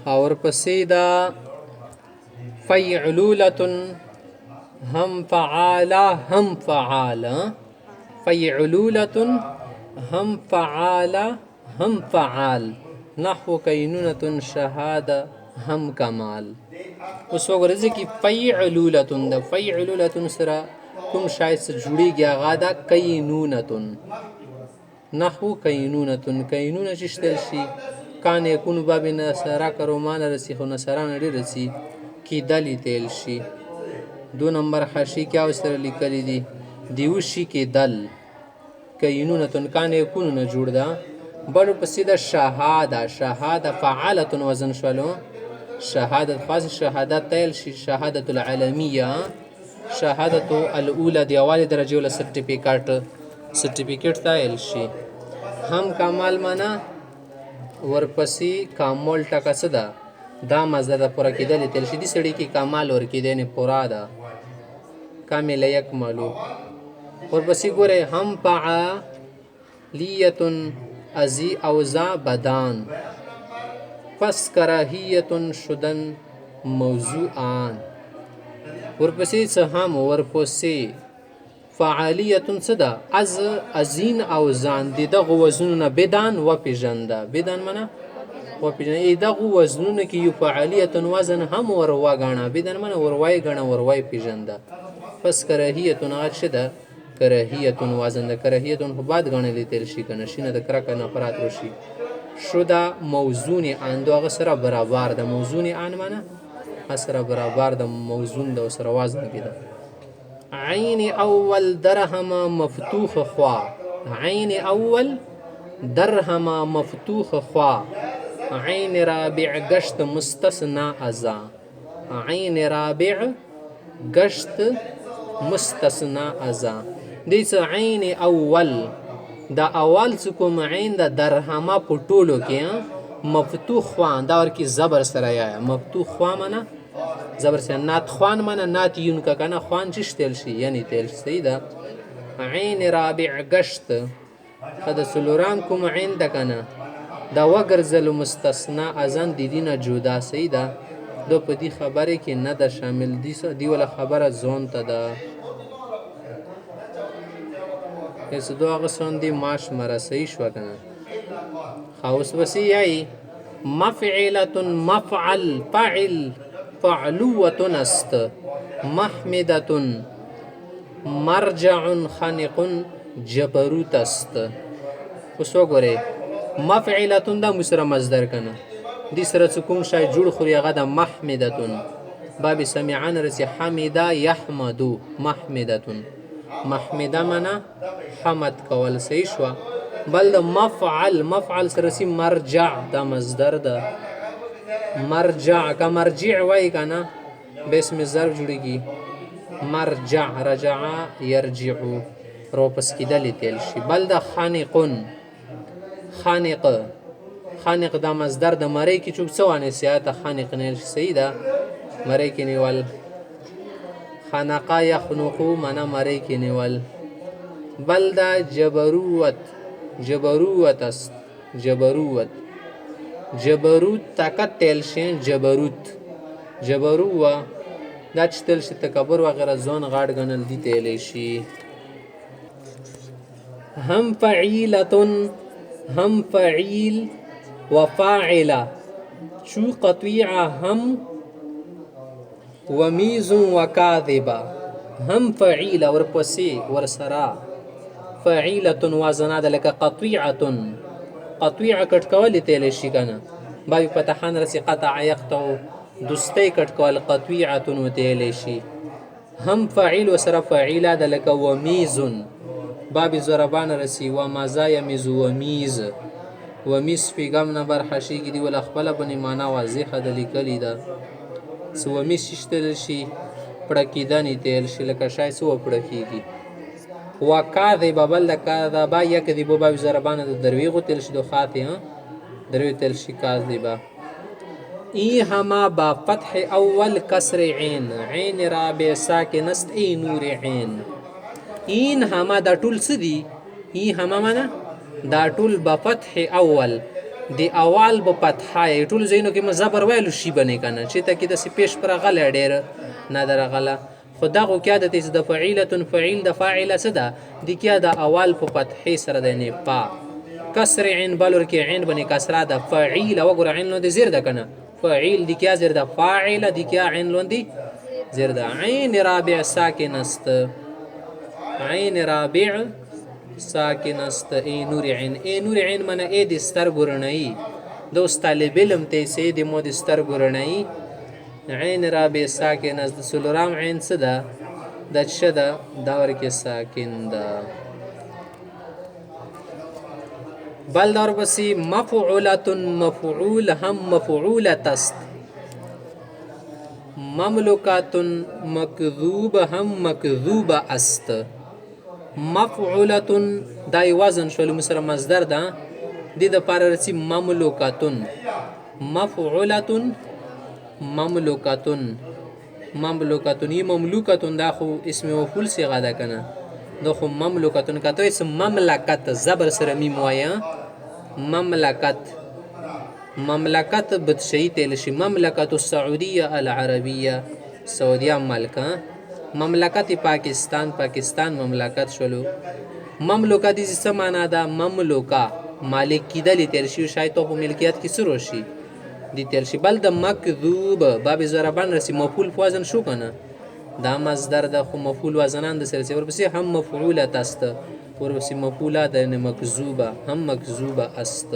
او ورپسې دا فیعلولتن هم فعاله هم فعاله فیعلولتن هم فعاله هم فعال نحو کینونتن شهاده هم کمال. اوس وګورئ چې فیعلولتن د فیعلولتن سره کوم شای سره جوړیږي هغه ده کینونتن. نحو کینونتن کینونه چې شتل شي کان یکون باب نصرا کرومان رسی خو نصرا نړی رسی کیدلی تیل شي. 2 نمبر حاشیه کې او سره لیکلي دي دیو شي کې دل کینونتن کان یکون نه جوړ ده. بل پسې د شهاده شهاده فعالتن وزن شولو شهادت خاص شهادت تیل شي شهادت العالمیه شهادت الاولى دی اوالی درجه ول سرټیفیکټ تیل شي. هم کمال معنا ورپسې کامل ټکه څه ده دا مزه د پوره کېدل تل شي. دې سړي کې کمال ورکېدی نه پوره ده کامل یکملو. ورپسې ګورئ هم فعالیتن ازی اوزا بدان پس کراهیتن شدن موضوعان. ورپسې څه هم ورپسې فعالیتن څه ده از ازین اوزان د دغه وزنونه بدان وپېژنده. بدان معنا وپېژنده دغه وزنونه کې یو فعالیتن وزن هم ورواګاڼه بدان معنا وروای ګاڼه وروای پېژنده. پس کراهیتن هغه څه ده کراهیتن وزن د کراهیتن خو بعد ګڼلی تل شي که نه شي نه د کرکه نفرات وشي. شده موزون آن دو هغه سره برابر ده موزون آن معنا سره برابر د موزون د سره وزن کې ده. عین اول درهم مفتوح خوا عین اول درهم مفتوح خوا عین رابع گشت مستثنا ازا عین رابع گشت مستثنا ازا. دیس عین اول دا اول څه کوم عین د درهمه په ټولو کې مفتوح خوان دا ورکی زبر سره یا مفتوح خوان معنا زبر سره نات خوان معنا نات یون کا کنه خوان چې تل شي یعنی تل شي دا عین رابع گشت خد سلوران کوم عین د کنه دا وګرځل مستثنا ازن د دینه جدا سي دا دو په دې خبره کې نه ده شامل دی ولا خبره زون ته ده اس دو هغه سون دی ماش مرسي شو کنه خاص وسی یای مفعلة مفعل فعل فعلوة است محمدة مرجع خنق جبروت است. اوس وګورئ مفعلة دا مسره مصدر کنه دې سره څه کوم شی جوړ خوري هغه د محمدة باب سمعان رسی حمدا یحمدو محمدة محمده معنا حمد کول صحیح شو. بل د مفعل سره سی مرجع دا مصدر ده مرجع کا مرجع وای کنه به اسم ظرف جوړیږي مرجع رجع يرجع رو پس کېدل تل شي. بل د خانق دا مصدر د مری کې چوب څوانه سیاته خانق نه شي صحیح ده مری کې نیول خنقا یخنقو معنا مری کې نیول. بل دا جبروت است جبروت طاقت تل شي جبروت دا چې تل شي تکبر وغیرہ ځون غاډ غنل دي تل شي. هم فعیل وفاعله شو قطيعه هم ومیز وکاذبه. هم فعیله ورپسې ورسره فعیلة وزنا ده لکه قطیعه کټ کول تل شي کنه باب فتحان رسی قطع یقطع دوستی کټ کول قطیعه وتل شي. هم فعیل وسره فعیله ده لکه ومیز باب ضربان رسی ومزا یمیز ومیز پیغام نمبر حشی کی دی ول خپل بنی معنا واضحه د لیکلی ده سو ومیز شتل شي پړکیدنی تل شي لکه شای سو پړکیږي. وکاذب بل کذب یکذب باب ضربان د درویغ تل شي دو خاطی دروی تل شي کاذبه. ایهما با فتح اول کسر عین رابع ساکن است ای نور عین. این هما دا ټول څه دي ای هما معنا دا ټول با فتح اول د اول به فتحه یې ټولو ځایونو کې مو زبر ویلو شي به نه که نه چېرته کې داسې پیش پر راغلی ډېر نه ده راغله خو دغو کې عادت چې د فعیلتون فعیل د فاعله څه ده د کې د اول په فتحې سره د یعنې فا کسر عین بل ورکې عین بنې کسره ده فعیله وګوره عین لوندې زیر ده که نه فعیل د کې زیر ده فاعله د کې عین لوندې زیر ده عین رابع ساکن است عین رابع ساکن است ای نور عین منه ای د سترګو رڼایي د اوس طالب علم ته یې د مو د سترګو رڼایي عین رابع ساکن است د څلورم عین څه ده دا څه ده دا ورکې ساکن ده بل دا ورپسې مفعولة مفعول هم مفعولة است مملوکات مکذوب هم مکذوب است مفعولتون دا وزن شول سره مصدر ده دې دپاره رسي مملوکاتون مفعولتون مملوکاتون مملوکاتون یې مملوکاتون دا خو اسم مفعول صیغه ده که نه دا خو مملوکاتون که ته اسم مملکت زبر سره میم وایه مملکت مملکت بدشهی تیل شي مملکت السعودیه العربیه سعودیه ملکه مملکت پاکستان مملکت شلو مملوکه دې څه معنا ده مملوکه مالک کیدلې تیر شي شاید په ملکیت کې څه راشي دې تیر شي بل د مکذوب باب ضربان رسي مفعول وزن شو کنه دا مصدر ده خو مفعول وزنان د سره ورپسې هم مفعوله است ورپسې مفعوله ده نه مکذوبه هم مکذوبه است